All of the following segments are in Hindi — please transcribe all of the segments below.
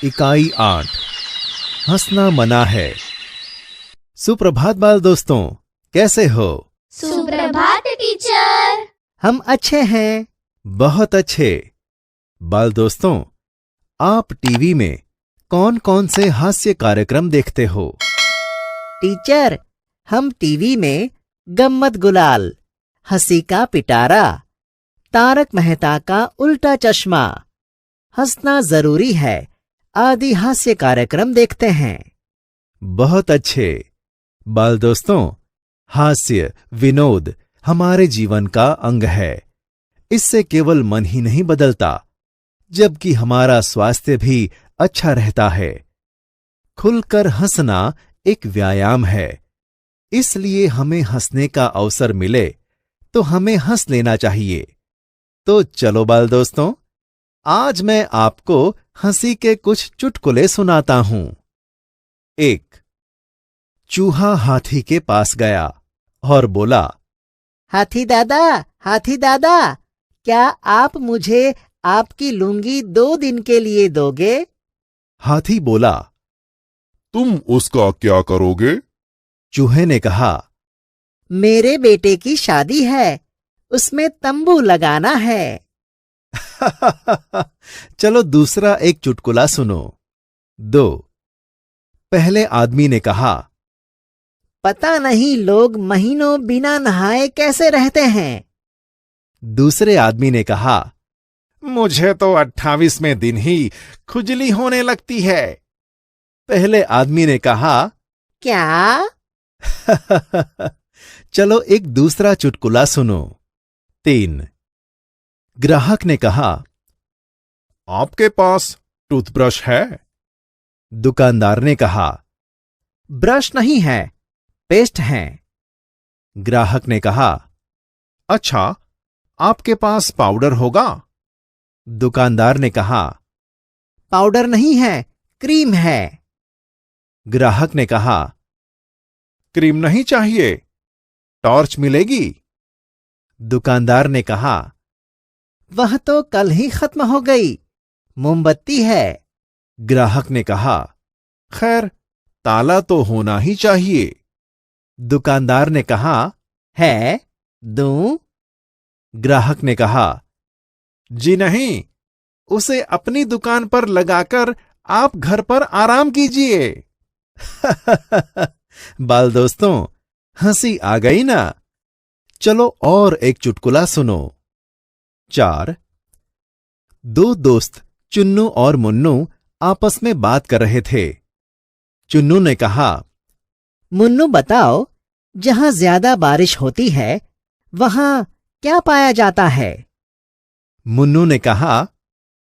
इकाई 8 हंसना मना है। सुप्रभात बाल दोस्तों, कैसे हो? सुप्रभात टीचर। हम अच्छे हैं। बहुत अच्छे। बाल दोस्तों, आप टीवी में कौन कौन से हास्य कार्यक्रम देखते हो? टीचर, हम टीवी में गम्मत गुलाल, हंसी का पिटारा, तारक मेहता का उल्टा चश्मा, हंसना जरूरी है आदि हास्य कार्यक्रम देखते हैं। बहुत अच्छे। बाल दोस्तों, हास्य विनोद हमारे जीवन का अंग है। इससे केवल मन ही नहीं बदलता, जबकि हमारा स्वास्थ्य भी अच्छा रहता है। खुलकर हंसना एक व्यायाम है, इसलिए हमें हंसने का अवसर मिले तो हमें हंस लेना चाहिए। तो चलो बाल दोस्तों, आज मैं आपको हंसी के कुछ चुटकुले सुनाता हूं। 1। चूहा हाथी के पास गया और बोला, हाथी दादा, क्या आप मुझे आपकी लुंगी 2 दिन के लिए दोगे? हाथी बोला, तुम उसका क्या करोगे? चूहे ने कहा, मेरे बेटे की शादी है, उसमें तंबू लगाना है। चलो दूसरा एक चुटकुला सुनो। 2। पहले आदमी ने कहा, पता नहीं लोग महीनों बिना नहाए कैसे रहते हैं। दूसरे आदमी ने कहा, मुझे तो 28वें दिन ही खुजली होने लगती है। पहले आदमी ने कहा, क्या? चलो एक दूसरा चुटकुला सुनो। 3। ग्राहक ने कहा, आपके पास टूथब्रश है? दुकानदार ने कहा, ब्रश नहीं है, पेस्ट है। ग्राहक ने कहा, अच्छा, आपके पास पाउडर होगा? दुकानदार ने कहा, पाउडर नहीं है, क्रीम है। ग्राहक ने कहा, क्रीम नहीं चाहिए, टॉर्च मिलेगी? दुकानदार ने कहा, वह तो कल ही खत्म हो गई, मोमबत्ती है। ग्राहक ने कहा, खैर, ताला तो होना ही चाहिए। दुकानदार ने कहा, है, दूं? ग्राहक ने कहा, जी नहीं, उसे अपनी दुकान पर लगाकर आप घर पर आराम कीजिए। बाल दोस्तों, हंसी आ गई ना? चलो और एक चुटकुला सुनो। 4। 2 दोस्त चुन्नू और मुन्नू आपस में बात कर रहे थे। चुन्नू ने कहा, मुन्नू बताओ, जहां ज्यादा बारिश होती है वहां क्या पाया जाता है? मुन्नू ने कहा,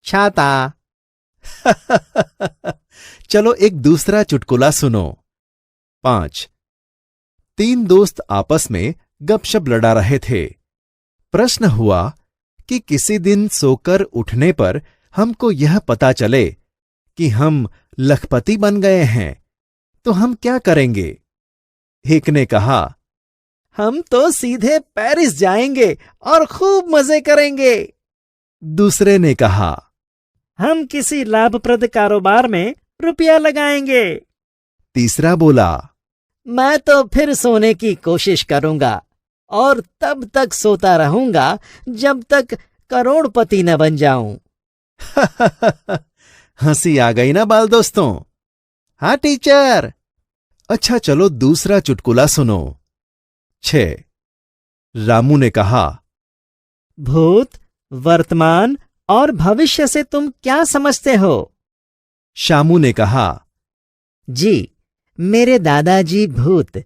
छाता। चलो एक दूसरा चुटकुला सुनो। 5। 3 दोस्त आपस में गपशप लड़ा रहे थे। प्रश्न हुआ कि किसी दिन सोकर उठने पर हमको यह पता चले कि हम लखपति बन गए हैं, तो हम क्या करेंगे? एक ने कहा, हम तो सीधे पेरिस जाएंगे और खूब मजे करेंगे। दूसरे ने कहा, हम किसी लाभप्रद कारोबार में रुपया लगाएंगे। तीसरा बोला, मैं तो फिर सोने की कोशिश करूंगा और तब तक सोता रहूंगा जब तक करोड़पति न बन जाऊं। हंसी आ गई ना बाल दोस्तों? हाँ टीचर। अच्छा चलो दूसरा चुटकुला सुनो। 6। रामू ने कहा, भूत, वर्तमान और भविष्य से तुम क्या समझते हो? शामू ने कहा, जी, मेरे दादाजी भूत,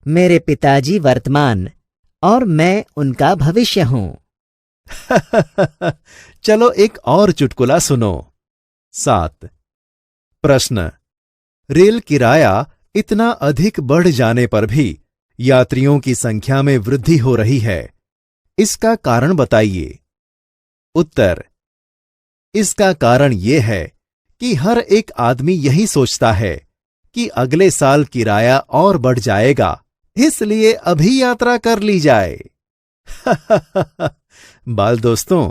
मेरे पिताजी वर्तमान और मैं उनका भविष्य हूं। चलो एक और चुटकुला सुनो। 7। प्रश्न, रेल किराया इतना अधिक बढ़ जाने पर भी यात्रियों की संख्या में वृद्धि हो रही है, इसका कारण बताइए। उत्तर, इसका कारण यह है कि हर एक आदमी यही सोचता है कि अगले साल किराया और बढ़ जाएगा, इसलिए अभी यात्रा कर ली जाए। बाल दोस्तों,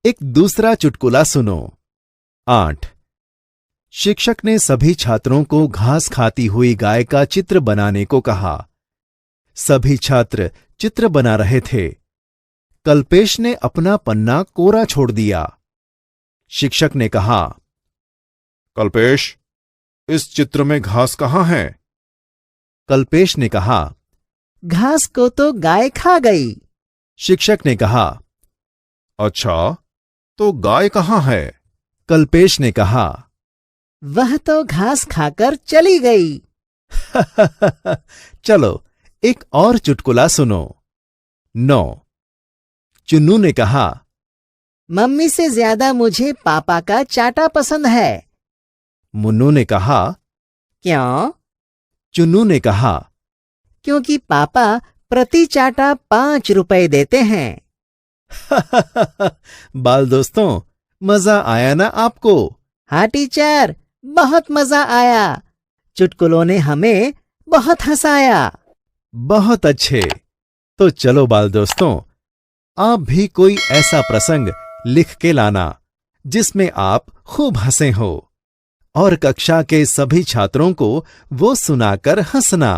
एक दूसरा चुटकुला सुनो। 8। शिक्षक ने सभी छात्रों को घास खाती हुई गाय का चित्र बनाने को कहा। सभी छात्र चित्र बना रहे थे। कल्पेश ने अपना पन्ना कोरा छोड़ दिया। शिक्षक ने कहा, कल्पेश, इस चित्र में घास कहाँ है? कल्पेश ने कहा, घास को तो गाय खा गई। शिक्षक ने कहा, अच्छा, तो गाय कहाँ है? कल्पेश ने कहा, वह तो घास खाकर चली गई। चलो एक और चुटकुला सुनो। 9। चुन्नू ने कहा, मम्मी से ज्यादा मुझे पापा का चाटा पसंद है। मुन्नू ने कहा। क्यों? चुन्नू ने कहा, क्योंकि पापा प्रति चाटा 5 रुपए देते हैं। बाल दोस्तों, मजा आया ना आपको? हाँ टीचर, बहुत मजा आया। चुटकुलों ने हमें बहुत हंसाया। बहुत अच्छे। तो चलो बाल दोस्तों, आप भी कोई ऐसा प्रसंग लिख के लाना जिसमें आप खूब हंसे हो, और कक्षा के सभी छात्रों को वो सुनाकर हंसना।